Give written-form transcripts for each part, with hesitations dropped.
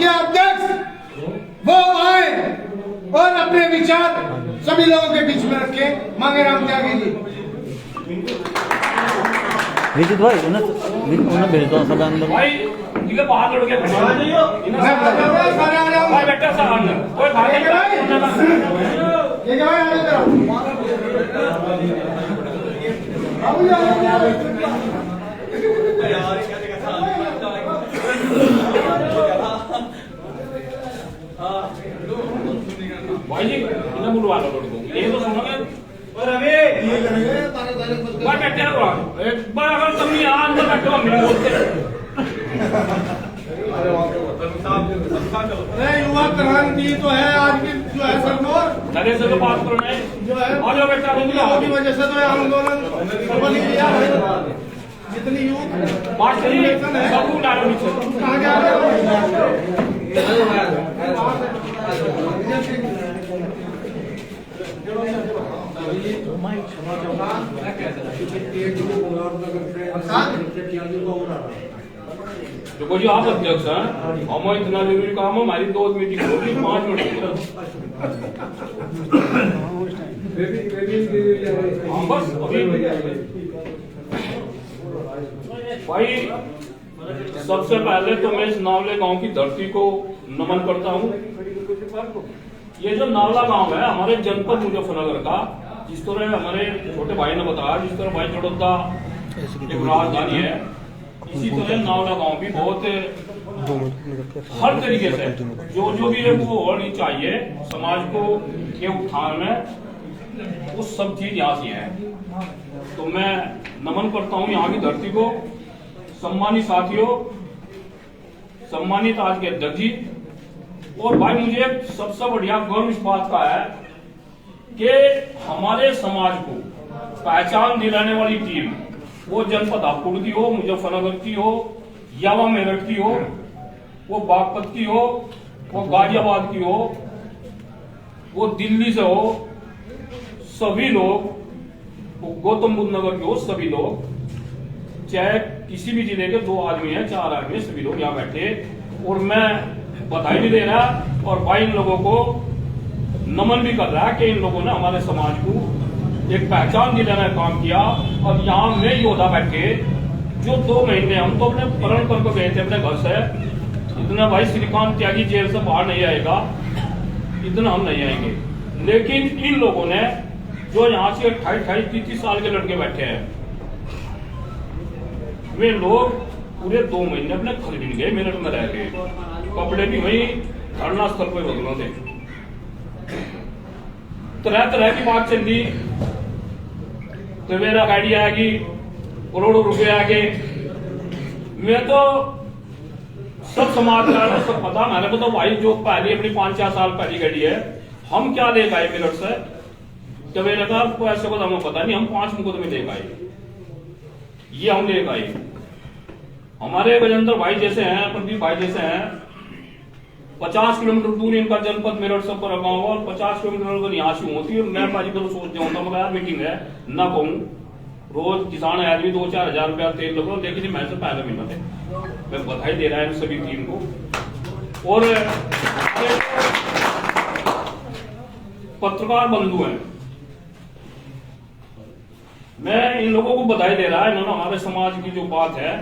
के अध्यक्ष वो आए और अपने विचार सभी लोगों के बीच में रखे। मांगे राम त्यागी जी। विजित भाई उन्हें भेज दो सब अंदर भाई इनके बाहर लड़के भाई बेटा सा अंदर कोई भाई ये क्या है भाई जी इन्हें बुलवा लो लड़कों ये तो सुनोगे और अभी भाई बैठे रहो एक बार अगर तुम यहाँ अंदर बैठे हो मिल बोलते अरे युवा प्रधान जी तो है आज की जो है सरकार लगे से तो बात करो नहीं जो है और जो बेटा की वजह से तो आंदोलन प्रबल किया है। जितनी यूथ बात सही है सब कुछ डालो नीचे कहाँ जा रहे देखो जी आप अध्यक्ष हैं हमें इतना जरूरी काम है हमारी 2 मीटिंग होगी 5 मिनट बस भाई सबसे पहले तो मैं इस नावले गांव की धरती को नमन करता हूँ। ये जो नावला गांव है हमारे जनपद मुजफ्फरनगर का, जिस तरह हमारे छोटे भाई ने बताया, जिस तरह भाई जड़ोदा एक राजधानी है, इसी तरह नावला गांव भी बहुत हर तरीके से जो भी है वो होनी चाहिए समाज को के उत्थान में, वो सब चीज यहाँ से है। तो मैं नमन करता हूँ यहाँ की धरती को। सम्मानित साथियों, सम्मानित आज के अध्यक्ष जी, और भाई मुझे सबसे बढ़िया गर्व इस बात का है कि हमारे समाज को पहचान दिलाने वाली टीम, वो जनपद हापुड़ की हो, मुजफ्फरनगर की हो, या वो मेरठ की हो, वो बागपत की हो, वो गाजियाबाद की हो, वो दिल्ली से हो, सभी लोग, वो गौतम बुद्ध नगर के हो, सभी लोग, चाहे किसी भी जिले के 2 आदमी है 4 आदमी है, सभी लोग यहाँ बैठे। और मैं बधाई भी दे रहा और भाई इन लोगों को नमन भी कर रहा है कि इन लोगों ने हमारे समाज को एक पहचान दिलाने का काम किया। और यहाँ में योद्धा बैठे जो 2 महीने हम तो अपने प्रण करके गए थे अपने घर से, इतना भाई श्रीकांत त्यागी जेल से बाहर नहीं आएगा, इतना हम नहीं आएंगे। लेकिन इन लोगों ने जो यहाँ से 28-30 साल के लड़के बैठे हैं, वे लोग पूरे 2 महीने अपने घर भी गए, मेरठ में रह गए, कपड़े भी वही धरना स्थल पर बदलो थे। तरह तरह की बात चल रही, तवेरा गाड़ी आएगी, करोड़ों रुपए आगे। मैं तो सब समाज का सब पता, मैंने को तो भाई जो पहली अपनी 5-4 साल पहली गाड़ी है, हम क्या ले पाए मेरठ से, तवेरा का ऐसे को हमें पता नहीं, हम 5 मुकदमे ले पाए, ये हम ले पाए। हमारे गजेंद्र भाई जैसे हैं, प्रदीप भाई जैसे हैं, 50 किलोमीटर दूर इनका जनपद मेरठ सब पर गाँव और 50 किलोमीटर अगर यहाँ से होती है, मैं बाजी तो सोच जाऊंगा मगर यार मीटिंग है ना कहूँ, रोज किसान आदमी 2-4 हजार रुपया तेल लगो, लेकिन मैं से पहले मिला थे। मैं बधाई दे रहा है सभी टीम को। और पत्रकार बंधु हैं, मैं इन लोगों को बधाई दे रहा है, इन्होंने हमारे समाज की जो बात है,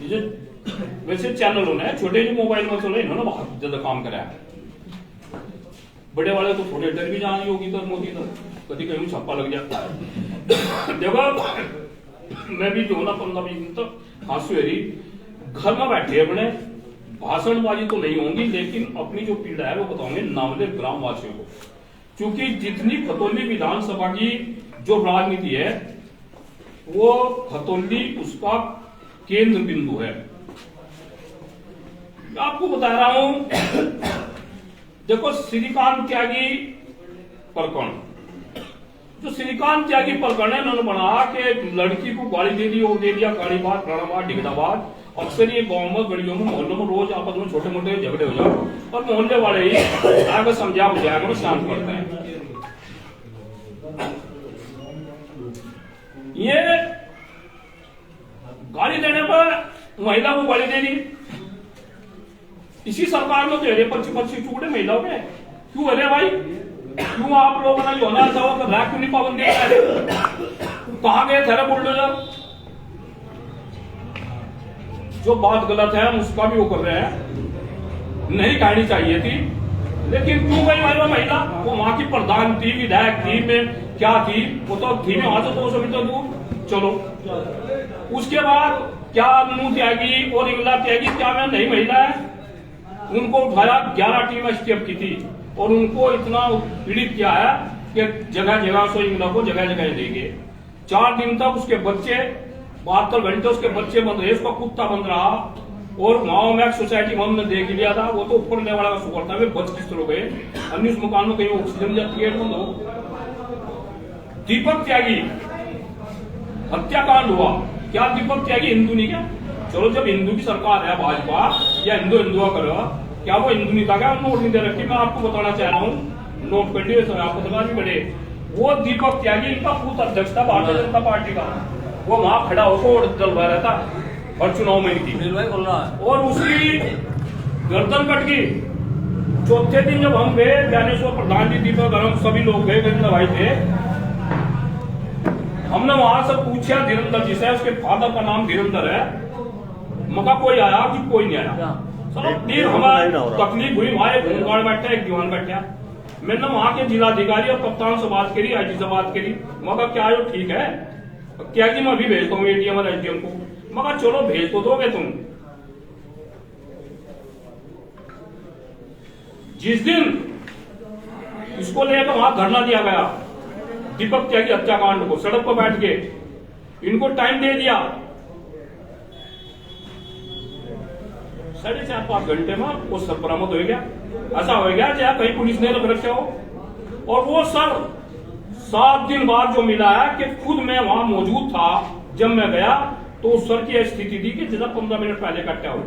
जो वैसे चैनलों ने छोटे जो मोबाइल में चलो, इन्होंने बहुत ज्यादा काम करा है। बड़े वाले तो थोड़े डर भी जान योगी तो मोदी तो कभी कहीं छप्पा लग जाता है। देखो मैं भी जो ना 15-20 दिन तक हांसुएरी घर में बैठे अपने, भाषणबाजी तो नहीं होंगी, लेकिन अपनी जो पीड़ा है वो बताऊंगे नावले ग्राम वासियों को। क्योंकि जितनी खतौली विधानसभा की जो राजनीति है, वो खतौली उसका केंद्र बिंदु है। मैं आपको बता रहा हूं, देखो श्रीकांत त्यागी प्रकरण, जो श्रीकांत त्यागी प्रकरण है, उन्होंने बनाया कि एक लड़की को गाड़ी दे दी, वो दे दिया, गाड़ी बात, गाड़ाबाद, डिगडाबाद। अक्सर ये गांव में, गलियों में, मोहल्लों में रोज आपस में छोटे मोटे झगड़े हो जाओ, और मोहल्ले वाले ही आगे समझा बुझा कर शांत करते हैं। ये गाली देने पर महिला को गाली दे दी, इसी सरकार में तो अरे 25 टुकड़े महिलाओं के क्यों अरे भाई, क्यों आप लोगों ने जो ना था वो रैक क्यों नहीं पाबंदी कर रहे? कहाँ गए थे बुलडोजर? जो बात गलत है हम उसका भी वो कर रहे हैं, नहीं कहनी चाहिए थी, लेकिन क्यों गई भाई वो महिला? वो वहां की प्रधान थी, विधायक थी, में क्या थी, वो तो थी वहां से 200 मीटर दूर। चलो उसके बाद क्या मुंह त्यागी और इंगला त्यागी, क्या मैं नहीं महिला है? उनको उठाया, 11 टीम स्टेप की थी और उनको इतना पीड़ित किया है कि जगह जगह सो इंगला को जगह जगह देंगे। 4 दिन तक उसके बच्चे 72 घंटे उसके बच्चे बंद रहे, उसका कुत्ता बंद रहा और गाँव में सोसाइटी में हमने देख लिया था, वो तो ऊपर लेने वाला का शुक्र था, वे बच किस तरह गए। अन्य उस मकान में कहीं ऑक्सीजन जाती है बंद हो। दीपक त्यागी हत्याकांड हुआ, क्या दीपक त्यागी हिंदू नहीं क्या? चलो जब हिंदू की सरकार है भाजपा या हिंदू करो, क्या वो हिंदू नहीं था क्या? नोट नहीं दे रखी, मैं आपको बताना चाह रहा हूँ, नोट कर दिए आपको बता भी बड़े। वो दीपक त्यागी इनका बूथ अध्यक्ष था भारतीय जनता पार्टी का, वो वहां खड़ा होकर जलवा रहा था और चुनाव में थी और उसकी गर्दन कट गई। चौथे दिन जब हम गए, ज्ञानेश्वर प्रधान जी, दीपक, हम सभी लोग गए, वीरेंद्र भाई थे, हमने वहां से पूछा धीरेन्द्र जी से, उसके फादर का नाम धीरेन्द्र है, मका कोई आया कि कोई नहीं आया। चलो फिर हमारी तकलीफ हुई, वहां एक होमगार्ड बैठा, एक दीवान बैठा, मैंने वहां के जिलाधिकारी और कप्तान से बात करी, आईजी से बात करी, मका क्या आयो ठीक है, क्या कि मैं अभी भेजता हूँ एडीएम और एसडीएम को, मगर चलो भेज तो दोगे तुम। जिस दिन इसको लेकर वहां धरना दिया गया दीपक त्यागी हत्याकांड को, सड़क पर बैठ के इनको टाइम दे दिया 4.5-5 घंटे में वो सब बरामद हो गया। ऐसा हो गया चाहे कहीं पुलिस ने रख रखा हो। और वो सर 7 दिन बाद जो मिला है कि खुद मैं वहां मौजूद था जब मैं गया, तो उस सर की स्थिति थी कि जैसा 15 मिनट पहले कट्टा हो,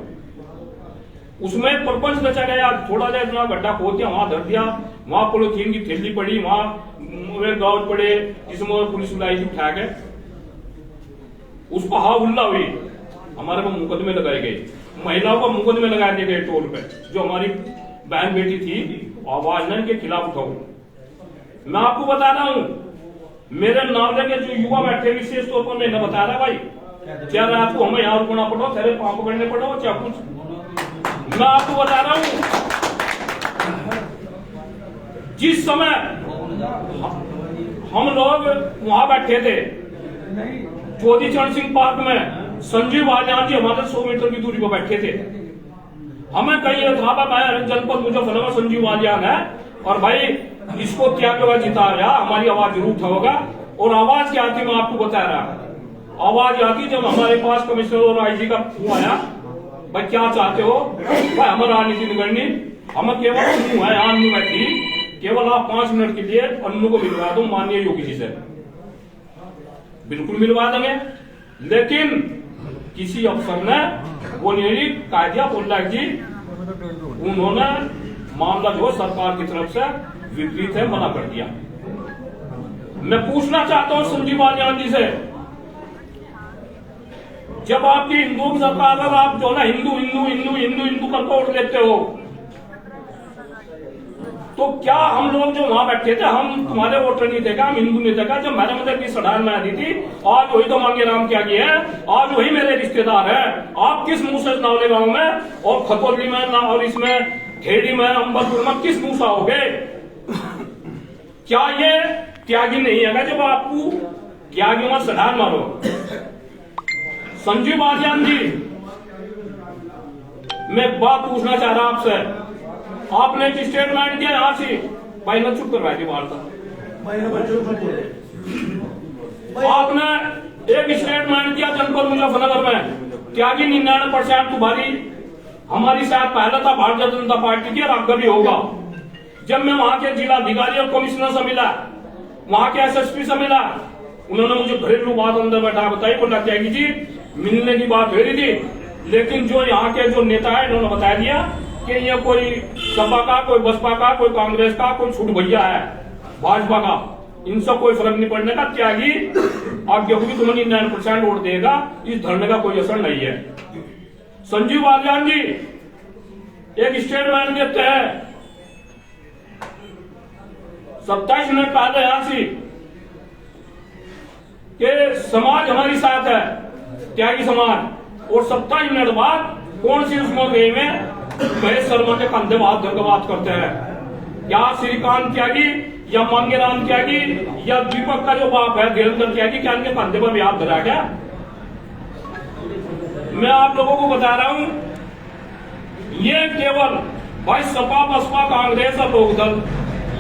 उसमें प्रपंच रचा गया, थोड़ा सा इतना गड्ढा खोद दिया, वहां धर दिया, वहां पॉलिथीन की थैली पड़ी, वहां गाउज पड़े, जिसमें पुलिस बुलाई थी उठा के, उसको हा हुल्ला हुई, हमारे को मुकदमे लगाए गए, महिलाओं को मुकदमे लगा दिए गए टोल पे, जो हमारी बहन बेटी थी आवाज न के खिलाफ उठाऊ। मैं आपको बता रहा हूं, मेरे नावले के जो युवा बैठे विशेष तौर पर मैंने बता रहा भाई, क्या रात को हमें यहाँ रुकना पड़ो, तेरे पाँव पकड़ने पड़ो, क्या कुछ। मैं आपको बता रहा हूं, जिस समय हम लोग वहां बैठे थे चौधरी चरण सिंह पार्क में, संजीव वालियान जी हमारे 100 मीटर की दूरी पर बैठे थे, हमें कहीं था मैं जनपद मुजफ्फरनगर संजीव वालियान है और भाई इसको त्याग हुआ जिता रहा, हमारी आवाज जरूर उठाओगा। और आवाज क्या आती मैं आपको बता रहा, आवाज आती जब हमारे पास कमिश्नर और आईजी का फोन आया, भाई क्या चाहते हो, भाई हमारा राजनीति नहीं करनी, हमें केवल अन्नू है, अन्नू बैठी, केवल आप 5 मिनट के लिए अन्नू को मिलवा दो माननीय योगी जी से, बिल्कुल मिलवा देंगे। लेकिन किसी अफसर ने वो नहीं कायदिया पल्लक जी, उन्होंने मामला जो सरकार की तरफ से विपरीत है मना कर दिया। मैं पूछना चाहता हूं संजीव वालियान जी से, जब आपकी हिंदू की सरकार है, आप जो ना हिंदू हिंदू हिंदू हिंदू हिंदू करके वोट लेते हो, तो क्या हम लोग जो वहां बैठे थे हम तुम्हारे वोटर नहीं थे क्या, हम हिंदू नहीं थे क्या? जब मैंने मतलब की सड़ान में आती थी, आज वही तो मांगे राम त्यागी है, आज वही मेरे रिश्तेदार है, आप किस मुंह से नावले गांव में और खतौली में और इसमें खेड़ी में अंबरपुर में किस मुंह से आओगे? क्या ये त्यागी नहीं है जब आपको त्यागियों में सड़ान मारो? संजीव वालियान जी, मैं एक बात पूछना चाह रहा आपसे, आपने एक स्टेटमेंट दिया यहां से, भाई ने चुप करवाई थी वार्ता, आपने एक स्टेटमेंट दिया जनपद मुजफ्फरनगर में, त्यागी 99% तुम्हारी, हमारी शायद पहले था भारतीय जनता पार्टी की और आगे भी होगा। जब मैं वहां के जिलाधिकारी और कमिश्नर से मिला, वहां के एसएसपी से मिला, उन्होंने मुझे घरेलू बात अंदर बैठा बताई, बोला त्यागी जी मिलने की बात हो रही थी, लेकिन जो यहाँ के जो नेता है इन्होंने बता दिया कि ये कोई सपा का, कोई बसपा का, कोई कांग्रेस का, कोई छूट भैया है भाजपा का, इनसे कोई फर्क नहीं पड़ने का, त्यागी आगे होगी तुम्हें 99% वोट देगा, इस धरने का कोई असर नहीं है। संजीव वालियान जी, एक स्टेटमेंट देते हैं 27 मिनट पहले यहां से कि समाज हमारी साथ है, त्यागी समाज, और 27 मिनट बाद कौन सी उसमें गई में महेश शर्मा के कंधे हाथ धर बात करते हैं। या श्रीकांत त्यागी या मांगेराम त्यागी या दीपक का जो बाप है देवेंद्र त्यागी, क्या इनके कंधे पर भी हाथ धरा क्या? मैं आप लोगों को बता रहा हूं, ये केवल भाई सपा बसपा कांग्रेस और लोकदल,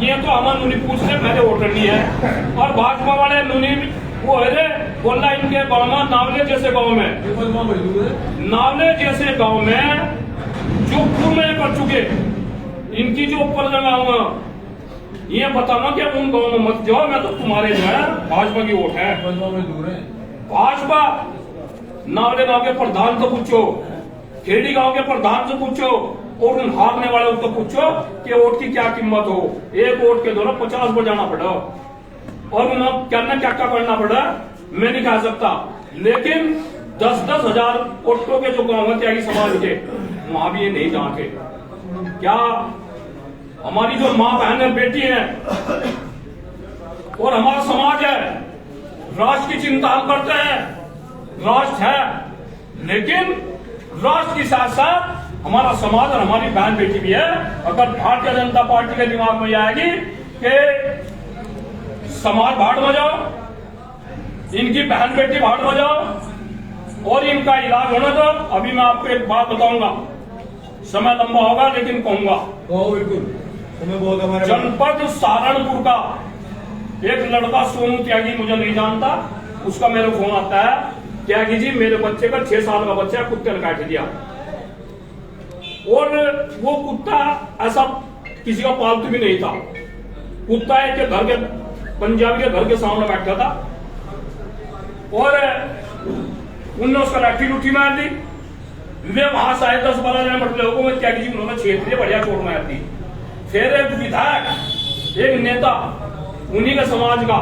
ये तो हमारे नुनी पूछ से पहले वोटर नहीं है। और भाजपा वाले नुनी वो है बोला इनके गांव में, नावले जैसे गांव में, नावले जैसे गांव में जो पूर्व में कर चुके, इनकी जो ऊपर जगह ये बताना कि उन गांव में मत जाओ, मैं तो तुम्हारे जो है भाजपा की वोट है। भाजपा नावले गांव के प्रधान से पूछो, खेड़ी गांव के प्रधान से पूछो, और उन हारने वाले को पूछो कि वोट की क्या कीमत हो। एक वोट के द्वारा 50 बजाना पड़ा, और उन्हें क्या करना पड़ा मैं नहीं कह सकता, लेकिन 10-10 हजार वोटों के जो गांव है त्यागी समाज के, वहां भी ये नहीं जाके। क्या हमारी जो माँ बहन है, बेटी है, और हमारा समाज है, राष्ट्र की चिंता हम करते हैं, राष्ट्र है, लेकिन राष्ट्र के साथ साथ हमारा समाज और हमारी बहन बेटी भी है। अगर भारतीय जनता पार्टी के दिमाग में आएगी कि समाज भाड़ में जाओ, इनकी बहन बेटी भाड़ में जाओ और इनका इलाज होना, तो अभी मैं आपको एक बात बताऊंगा, समय लंबा होगा लेकिन कहूंगा। बिल्कुल समय बहुत हमारे जनपद सहारनपुर का एक लड़का सोनू त्यागी, मुझे नहीं जानता, उसका मेरे फोन आता है, त्यागी जी मेरे बच्चे का 6 साल का बच्चा कुत्ते ने काट दिया। और वो कुत्ता ऐसा किसी का पालतू भी नहीं था, कुत्ता एक के घर के पंजाबी के घर के सामने बैठा था, और उनने उसका लाठी लुठी मार दी। वे वहां से आए 10-12 जने मतलब लोगों में त्यागी जी उन्होंने छेड़ दिया, बढ़िया चोट मार दी। फिर एक विधायक, एक नेता उन्हीं के समाज का,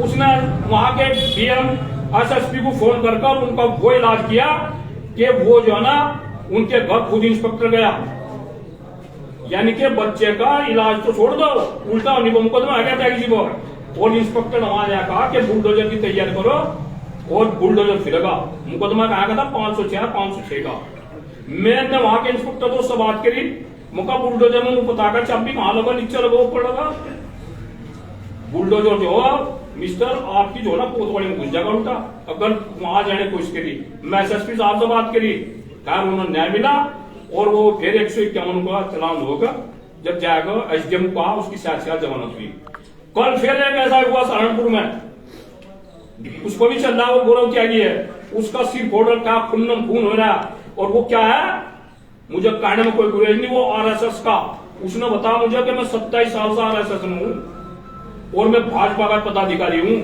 उसने वहां के डीएम एसएसपी को फोन कर उनका वो इलाज किया कि वो जो है ना उनके घर खुद इंस्पेक्टर गया, यानी कि बच्चे का इलाज तो छोड़ दो, उल्टा मुकदमा आ गया त्यागी जी पर। और इंस्पेक्टर ने वहां जाकर कहा कि बुलडोजर की तैयारी करो, और बुलडोजर फिरेगा। मुकदमा कहा था 506 का। मैंने वहां के इंस्पेक्टर से बात करी, मुका बुलडोजर में पता का चाबी कहाँ लगा, नीचे लगा ऊपर लगा। बुलडोजर जो मिस्टर आपकी जो ना कोतवाड़ी में घुस जाएगा उल्टा, अगर वहां जाने की कोशिश करी। मैं एसएसपी साहब से बात करी, कहा उन्होंने न्याय मिला, और वो फिर 151 का चलान होगा, जब जाएगा एसडीएम को कहा, उसकी साथ जमानत हुई। कल फिर एक ऐसा हुआ सहारनपुर में, उसको भी चल रहा है, वो गौरव त्यागी है, उसका सिर फोड़ रखा, खून हो रहा है। और वो क्या है, मुझे कहने में कोई गुरेज नहीं, वो आरएसएस का। उसने बताया मुझे कि मैं 27 साल से आरएसएस में हूं और मैं भाजपा का पदाधिकारी हूं,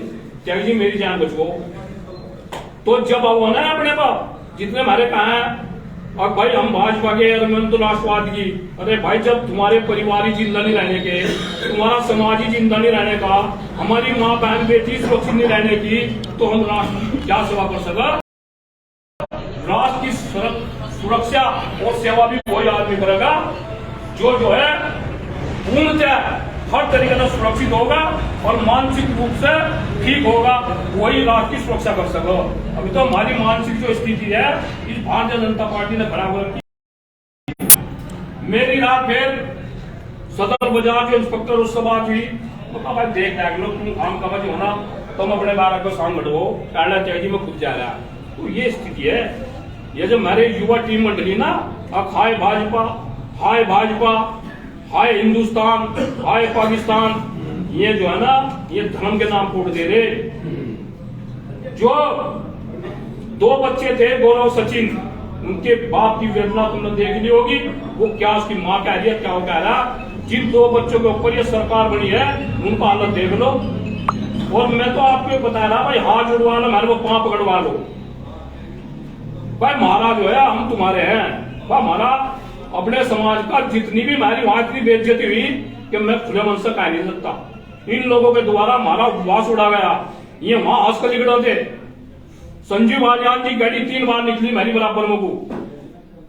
त्यागी जी मेरी जान बचो। तो जब अब होना है अपने पास जितने हमारे कहा है, अब भाई हम भाजपा के, मैं तो राष्ट्रवाद की, अरे भाई जब तुम्हारे परिवार ही जिंदा नहीं रहने के, तुम्हारा समाज ही जिंदा नहीं रहने का, हमारी माँ बहन बेटी सुरक्षित नहीं रहने की, तो हम राष्ट्र की क्या सेवा कर सका? राष्ट्र की सुरक्षा और सेवा भी वही आदमी करेगा जो है पूर्णतः हर तरीके से सुरक्षित होगा और मानसिक रूप से ठीक होगा, वही राष्ट्र की सुरक्षा कर सको। अभी तो हमारी मानसिक जो स्थिति है, इस भारतीय जनता पार्टी ने खराब रखी। मेरी रात फिर सदर बाजार जो इंस्पेक्टर उससे बात हुई, तो कहा भाई देख लो तुम काम का जो होना, तुम अपने 12 को शाम बढ़ो, कहना चाहिए मैं खुद जा रहा। तो ये स्थिति है। ये जो हमारे युवा टीम मंडली ना, अब हाय भाजपा, हाय हिंदुस्तान, हाय पाकिस्तान, ये जो है ना ये धर्म के नाम कोड दे रहे। जो 2 बच्चे थे गौरव सचिन, उनके बाप की वेदना तुमने देख ली होगी, वो क्या उसकी माँ कह रही है, क्या वो कह रहा। जिन 2 बच्चों के ऊपर ये सरकार बनी है, उनका हालत देख लो। और मैं तो आपको बता रहा भाई, हाथ जुड़वा लो, हमारे को पांव पकड़वा लो भाई, महाराज जो है हम तुम्हारे हैं। भाई हमारा अपने समाज का जितनी भी हमारी वहां इतनी बेइज्जती हुई कि मैं खुले मन से कह नहीं सकता। इन लोगों के द्वारा हमारा उपवास उड़ा गया। ये वहां हंस कर निकल थे। संजीव आजाद की गाड़ी 3 बार निकली मेरी बराबर में को।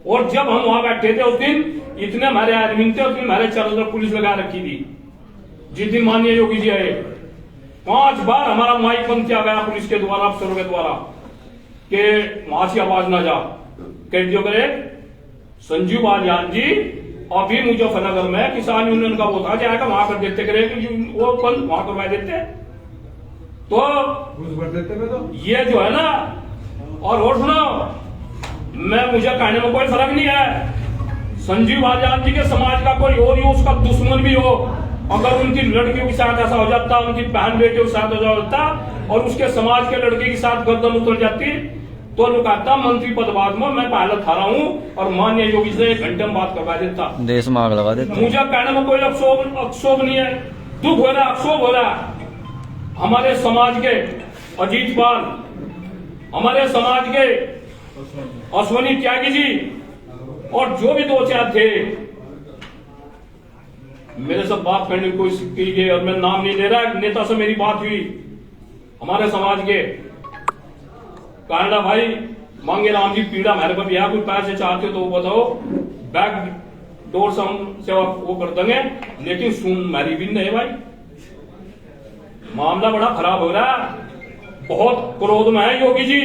और जब हम वहां बैठे थे उस दिन, इतने हमारे आदमी थे, उतने हमारे चारों तरफ पुलिस लगा रखी थी। जिस दिन माननीय योगी जी आए 5 बार हमारा माइक बंद किया गया पुलिस के द्वारा, अफसरों के द्वारा, कि वहां से आवाज ना जा। कह दियो करे संजीव बालियान जी अभी मुजफ्फरनगर में किसान यूनियन का वो था जाएगा, वहां कर देते करे वो बंद वहां करवा देते। तो घूस भर देते में तो ये जो है ना, और सुनो, मुझे कहने में कोई फर्क नहीं है। संजीव बालियान जी के समाज का कोई और ही उसका दुश्मन भी हो, अगर उनकी लड़कियों के साथ ऐसा हो जाता, उनकी बहन बेटियों के साथ हो जाता और उसके समाज के लड़के के साथ गर्दन उतर जाती, तो कहता मंत्री पद बाद में मैं पहले था रहा हूं और माननीय योगी से 1 घंटे में बात करवा देता। देश में आग लगा देता। मुझे कहने में कोई अफसोस नहीं है, दुख हो रहा, अफसोस हो रहा। हमारे समाज के अजीत पाल, हमारे समाज के अश्वनी त्यागी जी और जो भी 2-4 थे, मेरे से बात करने की कोशिश की गई और मैं नाम नहीं ले रहा। एक नेता से मेरी बात हुई हमारे समाज के, कहना भाई मांगे राम जी पीड़ा मेरे को भी है, कोई पैसे चाहते हो तो बताओ, बैक डोर से हम सेवा वो कर देंगे, लेकिन सुन मेरी भी नहीं भाई, मामला बड़ा खराब हो रहा है। बहुत क्रोध में है योगी जी।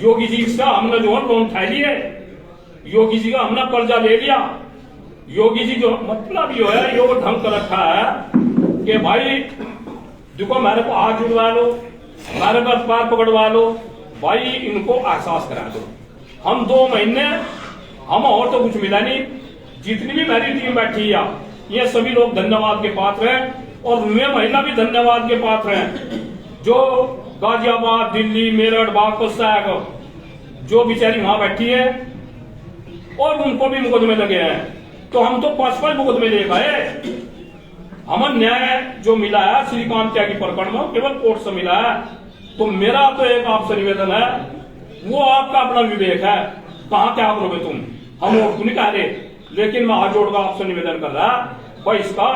योगी जी का हमने जो है लोन उठा लिए, योगी जी का हमने कर्जा ले लिया। योगी जी जो मतलब जो है यो ढंग कर रखा है कि भाई देखो मेरे को हाथ जुड़वा लो, मेरे को पैर पकड़वा लो, भाई इनको एहसास करा दो। हम 2 महीने हम और तो कुछ मिला नहीं। जितनी भी मेरी टीम बैठी है ये सभी लोग धन्यवाद के पात्र हैं और वे महिला भी धन्यवाद के पात्र हैं, जो गाजियाबाद, दिल्ली, मेरठ, बागपत जो बेचारी वहां बैठी है और उनको भी मुकदमे लगे हैं। तो हम तो 5-5 मुकदमे ले गए। हमें न्याय जो मिला है श्रीकांत त्यागी प्रकरण में केवल कोर्ट से मिला है। तो मेरा तो एक आपसे निवेदन है, वो आपका अपना विवेक है, कहां क्या करोगे तुम, हम वोट नहीं कह रहे, लेकिन मैं हाथ जोड़कर आपसे निवेदन कर रहा भाई इसका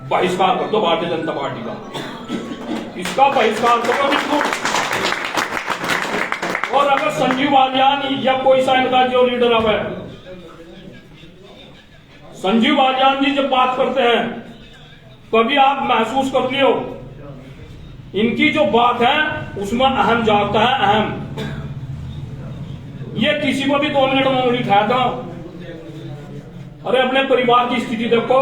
बहिष्कार कर दो भारतीय जनता पार्टी का, इसका बहिष्कार करो बिल्कुल। और अगर संजीव बालियान या कोई सा इनका जो लीडर अब है, संजीव बालियान जी जब बात करते हैं कभी आप महसूस कर लियो इनकी जो बात है उसमें अहम जागता है, अहम। ये किसी को भी 2 मिनट में उंगली उठा दो, अरे अपने परिवार की स्थिति देखो।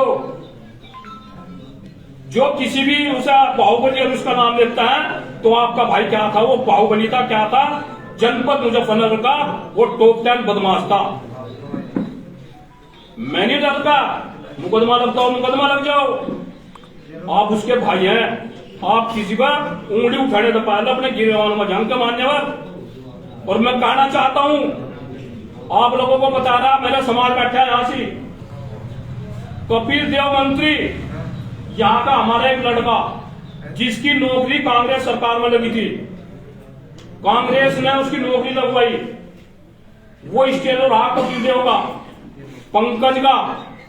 जो किसी भी उसे बाहुबली और उसका नाम लेता है तो आपका भाई क्या था, वो बाहुबली था, क्या था, जनपद मुजफ्फरनगर का वो टॉप 10 बदमाश था। मैं नहीं डरता, मुकदमा लगता हो मुकदमा लग जाओ, आप उसके भाई हैं। आप किसी का उंगली उठाने तो पहले अपने गिरवानों में जंग के मान्यवर। और मैं कहना चाहता हूं आप लोगों को बता रहा, मेरा समाज बैठा है यहां से, कपिल देव मंत्री यहां का हमारा एक लड़का जिसकी नौकरी कांग्रेस सरकार में लगी थी, कांग्रेस ने उसकी नौकरी लगवाई, वो स्टेनो रहा कपिल देव का, पंकज का,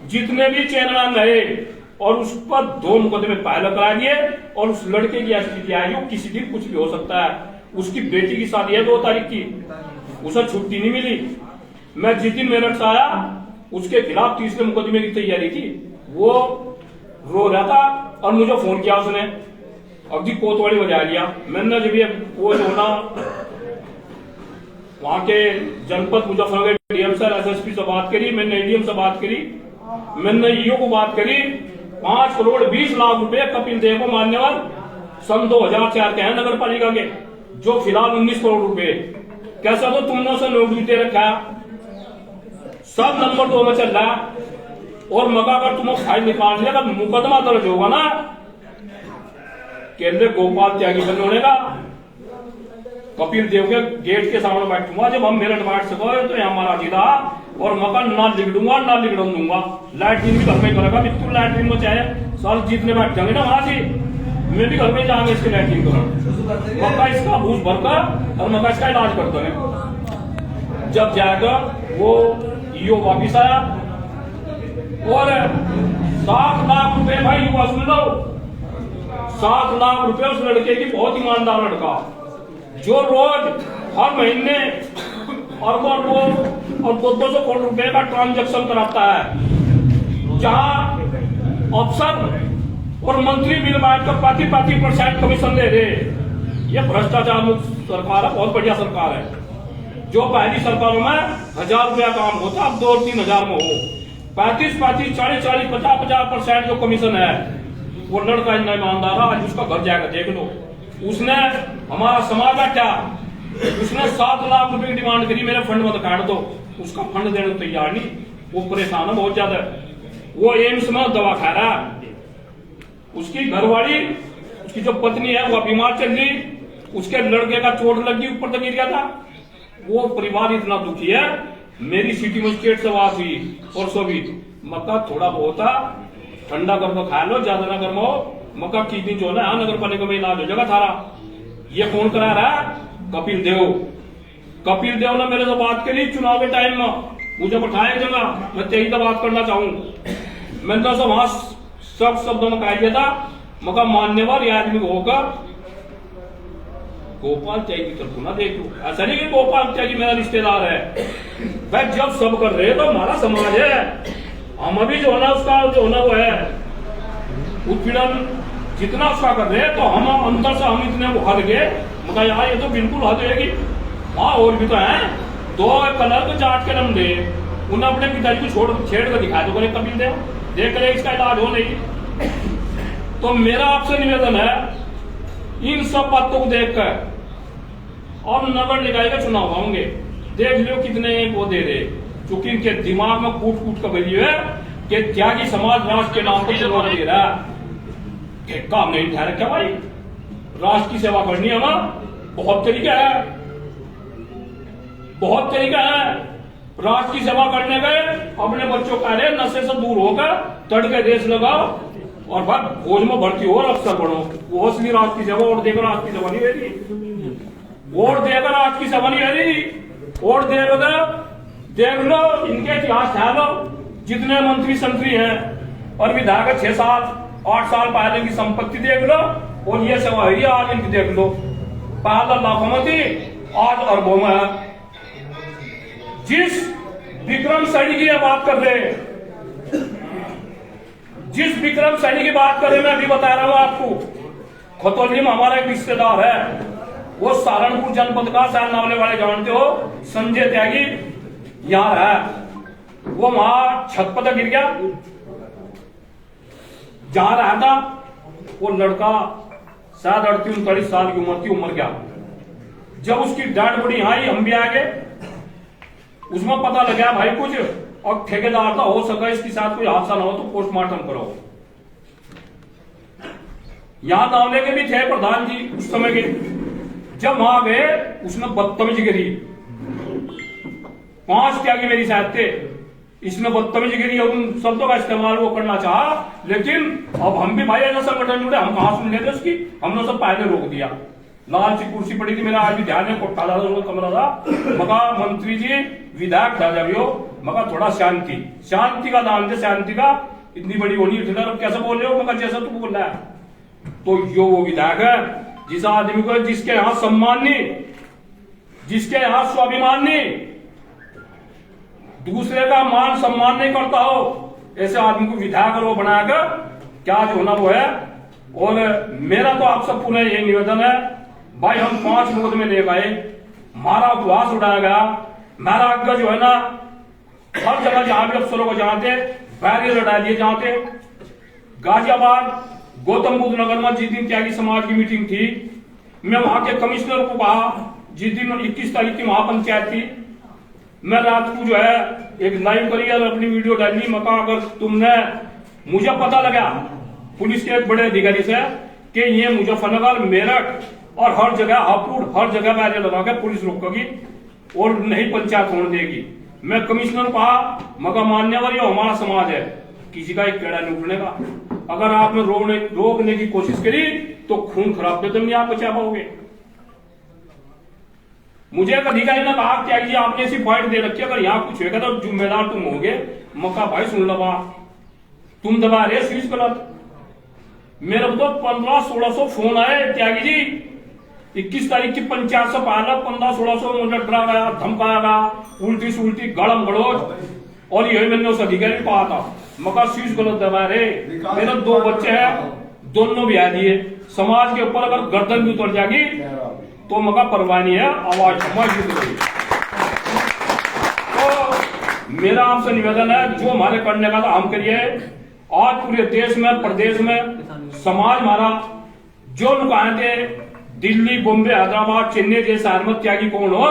जितने भी चेयरमैन रहे, और उस पर 2 मुकदमे पहले करा दिए। और उस लड़के की स्थिति आई, किसी दिन कुछ भी हो सकता है। उसकी बेटी की शादी है 2 तारीख की, उसे छुट्टी नहीं मिली। मैं जिस दिन मेरठ से आया उसके खिलाफ 3रे मुकदमे की तैयारी थी, वो रो रहा था और मुझे फोन किया उसने, अब जी कोतवाली बजा लिया। मैंने जब वो जो ना वहां के जनपद मुजफ्फरनगर डीएम सर एसएसपी से बात करी, मैंने एडीएम से बात करी, मैंने ईओ को बात करी, 5 करोड़ 20 लाख रुपए कपिल देव को मान्यवर सन 2004 के हैं नगर पालिका के, जो फिलहाल 19 करोड़ रुपए कैसा तो तुमने उसे नौकरी दे रखा, सब नंबर 2 में चल रहा है। और मगर अगर तुम फाइल निकाल लिया, अगर मुकदमा दर्ज होगा ना केंद्र गोपाल त्यागी बनने का, कपिल देव के गेट के सामने बैठूंगा जब हम मेरठ बैठ सको तो हमारा जिला, और मकान ना लिख दूंगा ना लिखड़ दूंगा। लैट्रिन भी घर में करेगा, बिल्कुल लैट्रिन में चाहे साल जितने बैठ जाएंगे ना वहां से, मैं भी घर में जाएंगे इसके लैट्रिन कर मक्का इसका भूस भरकर और मक्का इसका इलाज करते हैं। जब जाएगा वो ईओ वापिस आया और 7 लाख रुपए, भाई युवा सुन लो, 7 लाख रुपए उस लड़के की, बहुत ईमानदार लड़का जो रोज हर महीने अरबों और 200 करोड़ रुपए का ट्रांजैक्शन कराता है। जहां अफसर और मंत्री मिल बैठकर 35% कमीशन दे रहे। ये भ्रष्टाचार मुक्त सरकार है, बहुत बढ़िया सरकार है। जो पहली सरकारों में 1000 रुपया काम होता अब 2 और 3 हजार में हो। 35, 40, 50% जो कमीशन है, वो लड़का इतना ईमानदार है, आज उसका घर जाकर देख लो। उसने हमारा समाज का क्या, उसने 7 लाख रुपए की डिमांड करी, मेरे फंड मत काट दो। उसका फंड देने को तैयार नहीं, वो परेशान है बहुत ज्यादा। वो एम्स में दवा खा रहा है, उसकी घरवाली, उसकी जो पत्नी है वो बीमार चल रही, उसके लड़के का चोट लगी, ऊपर तक गिर गया था। वो परिवार इतना दुखी है। मेरी सिटी मजिस्ट्रेट से बात हुई परसों भी, मक्का थोड़ा बहुत ठंडा करके खा लो, ज्यादा ना गर्म हो। मक्का की दिन जो है नगर पालिका में इलाज हो जाएगा थारा। ये कौन करा रहा है? कपिल देव। कपिल देव ने मेरे से बात करी चुनाव के टाइम में, मुझे बैठाया जगह, मैं तेरी तो बात करना चाहूँ। मैंने तो वहां सब शब्दों में कह दिया था, मका मान्यवर ये आदमी होकर गोपाल त्यागी की तरफ ना देख लो। ऐसा नहीं कि गोपाल त्यागी मेरा रिश्तेदार है। भाई जब सब कर रहे तो हमारा समाज है, हम अभी जो ना उसका जो ना वो है उत्पीड़न जितना उसका कर रहे हैं, तो हम अंदर से हम इतने वो हद गए, मका यार ये तो बिल्कुल हद होगी। हाँ और भी तो है, 2 कलर को जाट के नाम दे, उन्हें अपने पिताजी को छेड़ कर दिखाया तो करे कपिल देव, देख रहे इसका इलाज हो नहीं। तो मेरा आपसे निवेदन है, इन सब बातों को देखकर और नगर निकाय का चुनाव होंगे, देख लो कितने वो दे रहे, क्योंकि इनके दिमाग में कूट कूट कर भरी है कि त्यागी समाज राष्ट्र के नाम पर चुनाव दे रहा है। काम नहीं ठहरा क्या भाई? राष्ट्र की सेवा करनी है ना, बहुत तरीका है, बहुत तरीका है। राष्ट्र की सेवा करने गए, अपने बच्चों का रहे नशे से दूर होकर तड़के देश लगाओ और भाई फौज में भर्ती हो और अफसर बढ़ो, वो असली राष्ट्र की सेवा। और देकर राष्ट्र की सेवा नहीं है, वोट देकर राष्ट्र की सेवा नहीं है। वोट देख लो इनके इतिहास ध्यान लो, जितने मंत्री संतरी हैं और विधायक 6 साल 8 साल पहले की संपत्ति देख लो, और ये सेवा है आज इनकी देख लो। पहले लाखों में थी, आज अरबों में है। जिस विक्रम सैनी की बात कर रहे हैं, जिस विक्रम सैनी की बात कर रहे मैं अभी बता रहा हूं आपको, खतौली में हमारा एक रिश्तेदार है, वो सहारनपुर जनपद का नावले वाले जानते हो, संजय त्यागी यहां है। वो वहां छत पर गिर गया, जहां रहा था वो लड़का शायद 38-39 साल की उम्र थी, उम्र गया। जब उसकी डेड बॉडी आई, हम भी आ गए, उसमें पता लगा भाई कुछ, और ठेकेदार था, हो सका इसके साथ कोई हादसा ना हो तो पोस्टमार्टम करो। यहां नावले के भी थे प्रधान जी उस समय के, जब वहां गए उसने बदतमीजी करी। 5 त्यागी मेरी साथ थे, इसने बदतमीजी करी, उन शब्दों का इस्तेमाल वो करना चाहा, लेकिन अब हम भी भाई ऐसा संगठन जुड़े, हम कहां सुन लेते उसकी, हमने सब पहले रोक दिया। लाल सी कुर्सी पड़ी थी, मेरा आज भी ध्यान है, कोठा था, कमरा था, मका मंत्री जी विधायक था जब यो, मका थोड़ा शांति का दान दे, शांति का इतनी बड़ी होनी है, कैसे बोल रहे हो? मका जैसा तू बोल रहा है। तो यो वो विधायक है जिस आदमी को, जिसके यहां सम्मान नहीं, जिसके यहां स्वाभिमान नहीं, दूसरे का मान सम्मान नहीं करता हो, ऐसे आदमी को विधायक वो बनाकर क्या जो होना वो है। और मेरा तो आप सब पुनः यही निवेदन है, भाई हम 5 मुकदमे में ले गए, हमारा उपवास उड़ाया गया, मेरा आज्ञा जो है ना हर जगह जहां भी अफसरों को जानते बैरियर लड़ा दिए जाते। गाजियाबाद गौतम बुद्ध नगर में जिस दिन त्यागी समाज की मीटिंग थी, मैं वहां के कमिश्नर को कहा, जिस दिन 21 तारीख की महापंचायत थी, मैं रात को जो है एक लाइव करी और अपनी वीडियो डाली। मका अगर तुमने, मुझे पता लगा पुलिस के एक बड़े अधिकारी से कि ये मुजफ्फरनगर, मेरठ और हर जगह हापुड़, हर जगह बैरियर लगा के पुलिस रोकेगी और नहीं पंचायत होने देगी। मैं कमिश्नर को कहा, मका मान्यवर ये हमारा समाज है, किसी का एक केड़ा नहीं उठने का, अगर आपने रोकने की कोशिश करी तो खून खराब पे तुम नहीं आप बचा पाओगे। मुझे एक अधिकारी ने कहा त्यागी जी आपने ऐसी पॉइंट दे रखी है, अगर यहाँ कुछ होगा तो जिम्मेदार तुम होगे। मक्का भाई सुन लो बात, तुम दबा रहे स्विच गलत। मेरे को तो 1500-1600 फोन आए, त्यागी जी 21 तारीख की पंचायत से पहले 1500-1600 मुझे डरा गया, धमकाया गया, उल्टी सुल्टी गड़म गड़ोच। और यही मैंने उस अधिकारी को कहा था मका शीश गलत दबा रे, मेरे 2 बच्चे हैं, दोनों ब्याह दिए। समाज के ऊपर अगर गर्दन भी उतर जाएगी तो मका परवाह नहीं है, आवाज तो मेरा आपसे निवेदन है, जो हमारे करने का हम करिए। आज पूरे देश में, प्रदेश में समाज हमारा जो लुकाए थे, दिल्ली, बॉम्बे, हैदराबाद, चेन्नई जैसे शहर में त्यागी कौन हो,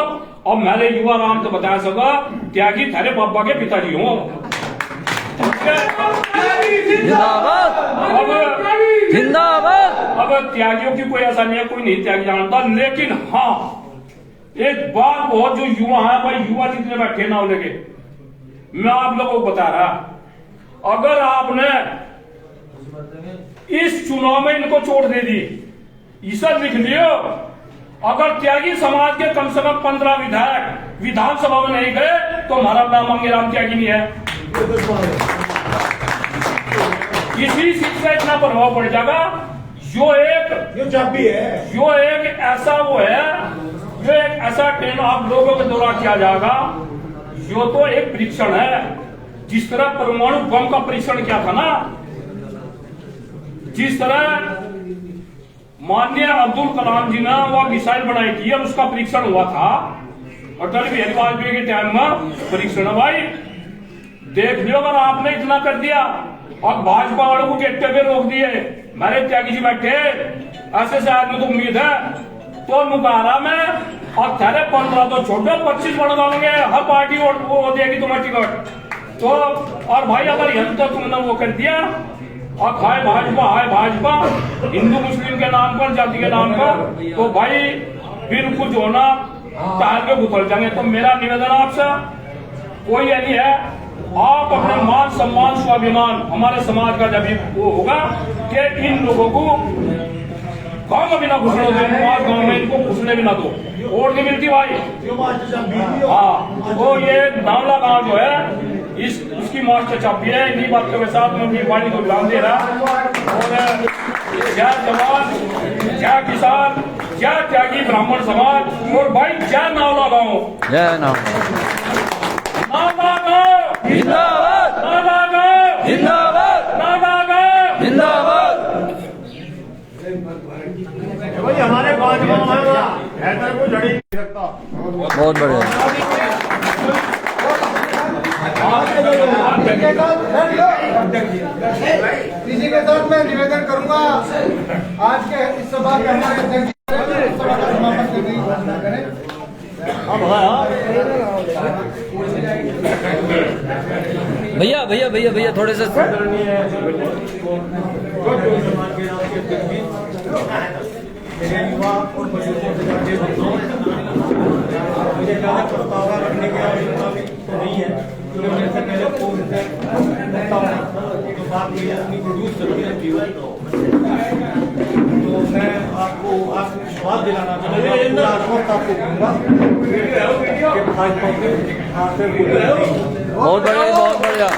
और मेरे युवा राम तो बता सका त्यागी थारे पापा के पिताजी हो। जिंदाबाद। अब त्यागियों की कोई ऐसा नहीं है, कोई नहीं त्यागी जानता, लेकिन हाँ एक बात बहुत, जो युवा है भाई, युवा जितने बैठे ना लगे, मैं आप लोगों को बता रहा, अगर आपने इस चुनाव में इनको चोट दे दी, इसे लिख लियो, अगर त्यागी समाज के कम से कम 15 विधायक विधानसभा में नहीं गए तो हमारा नाम मंगेराम त्यागी नहीं है। इसी चीज का इतना प्रभाव पड़ जाएगा, जो एक ऐसा वो है, जो एक ऐसा ट्रेन आप लोगों के द्वारा किया जाएगा, जो तो एक परीक्षण है। जिस तरह परमाणु बम का परीक्षण किया था ना, जिस तरह माननीय अब्दुल कलाम जी ने वह मिसाइल बनाई थी और उसका परीक्षण हुआ था, अटल बिहारी वाजपेयी के टाइम में परीक्षण। भाई देख लियो, अगर आपने इतना कर दिया और भाजपा वालों को गेट पे रोक दिए, मेरे त्यागी जी बैठे ऐसे से आदमी तो उम्मीद है तो मुकारा में और तेरे 15 तो छोड़ो, 25 बढ़ जाओगे, हर पार्टी वो देगी तुम्हें टिकट तो। और भाई अगर यहाँ तक तुमने वो कर दिया और हाय भाजपा हिंदू मुस्लिम के नाम पर, जाति के नाम पर, तो भाई फिर कुछ होना टायर में उतर जाएंगे। तो मेरा निवेदन आपसे कोई ये नहीं है, आप अपने मान सम्मान स्वाभिमान हमारे समाज का जब वो होगा कि इन लोगों को गांव में भी ना घुसने दो, गांव में इनको घुसने भी ना दो, वोट नहीं मिलती भाई। हाँ, तो ये नावला गांव जो है इसकी मास्टर चापी है। इन्हीं बातों के साथ मैं अपनी पार्टी को विराम दे रहा और जय जवान, जय किसान, जय त्यागी ब्राह्मण समाज और भाई जय नावला गांव। जय नावला गांव जिंदाबाद। नावला गांव जिंदाबाद। नावला गांव जिंदाबाद। भाई हमारे 5 गाँव है तेरे को जड़ी रखता। बहुत बढ़िया। इसी के साथ मैं निवेदन करूंगा, आज के इस सभा के हमारे अध्यक्ष सभा का समापन करने की घोषणा करें। भैया थोड़े से युवा और मुझे ज़्यादा प्रस्ताव रखने की आवश्यकता भी तो नहीं है, क्योंकि मेरे से पहले तो बात ये अपनी प्रोड्यूस करती रहती हुई, तो मैं आपको आज विश्वास दिलाना चाहूँगा, आश्वस्त आपको दूंगा कि भाजपा से बहुत बढ़िया।